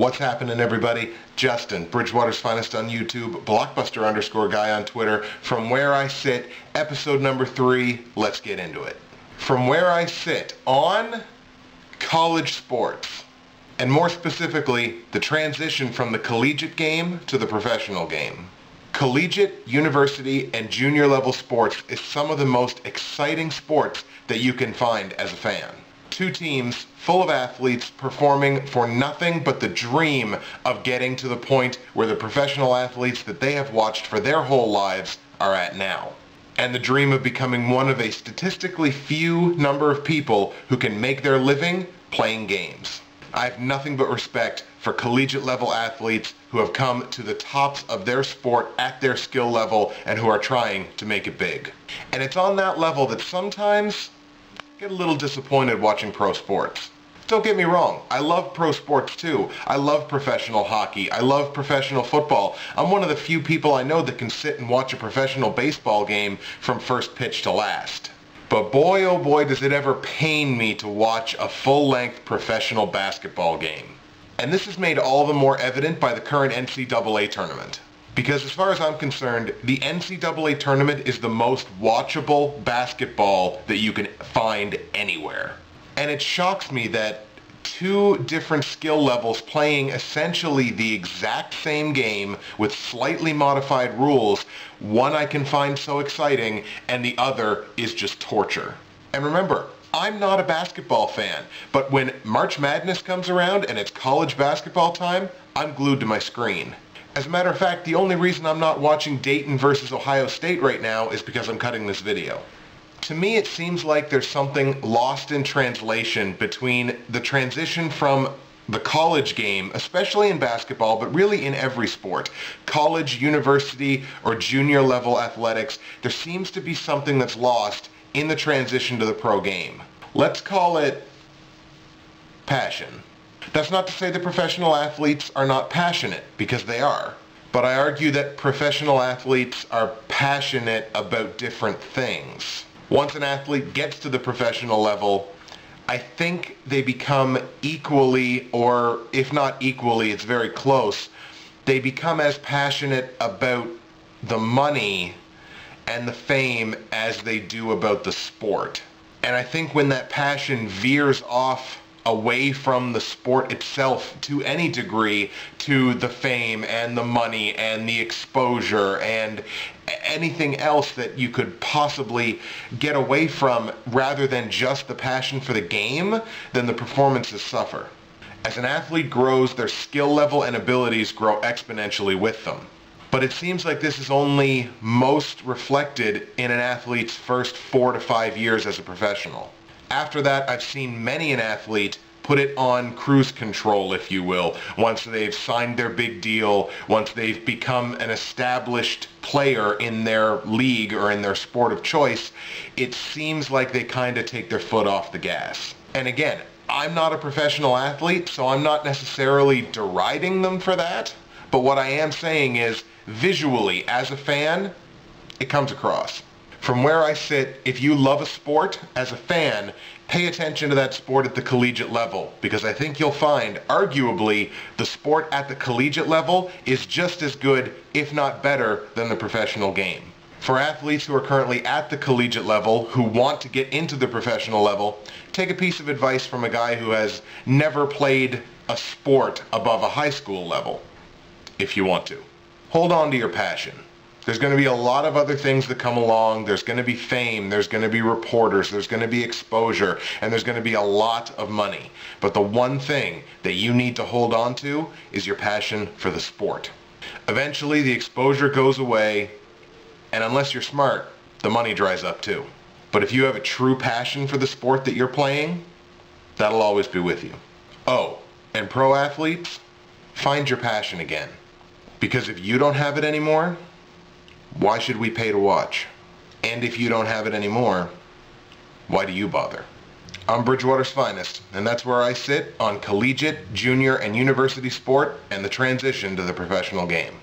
What's happening, everybody? Justin, Bridgewater's Finest on YouTube, Blockbuster_guy on Twitter. From Where I Sit, episode number 3. Let's get into it. From Where I Sit on college sports, and more specifically, the transition from the collegiate game to the professional game. Collegiate, university, and junior level sports is some of the most exciting sports that you can find as a fan. Two teams full of athletes performing for nothing but the dream of getting to the point where the professional athletes that they have watched for their whole lives are at now. And the dream of becoming one of a statistically few number of people who can make their living playing games. I have nothing but respect for collegiate level athletes who have come to the tops of their sport at their skill level and who are trying to make it big. And it's on that level that sometimes I get a little disappointed watching pro sports. Don't get me wrong, I love pro sports too. I love professional hockey. I love professional football. I'm one of the few people I know that can sit and watch a professional baseball game from first pitch to last. But boy, oh boy, does it ever pain me to watch a full-length professional basketball game. And this is made all the more evident by the current NCAA tournament. Because as far as I'm concerned, the NCAA tournament is the most watchable basketball that you can find anywhere. And it shocks me that two different skill levels playing essentially the exact same game with slightly modified rules, one I can find so exciting and the other is just torture. And remember, I'm not a basketball fan, but when March Madness comes around and it's college basketball time, I'm glued to my screen. As a matter of fact, the only reason I'm not watching Dayton versus Ohio State right now is because I'm cutting this video. To me, it seems like there's something lost in translation between the transition from the college game, especially in basketball, but really in every sport, college, university, or junior level athletics. There seems to be something that's lost in the transition to the pro game. Let's call it passion. That's not to say that professional athletes are not passionate, because they are. But I argue that professional athletes are passionate about different things. Once an athlete gets to the professional level, I think they become equally, or if not equally, it's very close, they become as passionate about the money and the fame as they do about the sport. And I think when that passion veers off away from the sport itself to any degree to the fame and the money and the exposure and anything else that you could possibly get away from rather than just the passion for the game, then the performances suffer. As an athlete grows, their skill level and abilities grow exponentially with them. But it seems like this is only most reflected in an athlete's first 4 to 5 years as a professional. After that, I've seen many an athlete put it on cruise control, if you will, once they've signed their big deal, once they've become an established player in their league or in their sport of choice, it seems like they kind of take their foot off the gas. And again, I'm not a professional athlete, so I'm not necessarily deriding them for that, but what I am saying is, visually, as a fan, it comes across. From where I sit, if you love a sport as a fan, pay attention to that sport at the collegiate level, because I think you'll find, arguably, the sport at the collegiate level is just as good, if not better, than the professional game. For athletes who are currently at the collegiate level, who want to get into the professional level, take a piece of advice from a guy who has never played a sport above a high school level, if you want to. Hold on to your passion. There's going to be a lot of other things that come along. There's going to be fame, there's going to be reporters, there's going to be exposure, and there's going to be a lot of money. But the one thing that you need to hold on to is your passion for the sport. Eventually, the exposure goes away, and unless you're smart, the money dries up too. But if you have a true passion for the sport that you're playing, that'll always be with you. Oh, and pro athletes, find your passion again. Because if you don't have it anymore, why should we pay to watch? And if you don't have it anymore, why do you bother? I'm Bridgewater's Finest, and that's where I sit on collegiate, junior, and university sport and the transition to the professional game.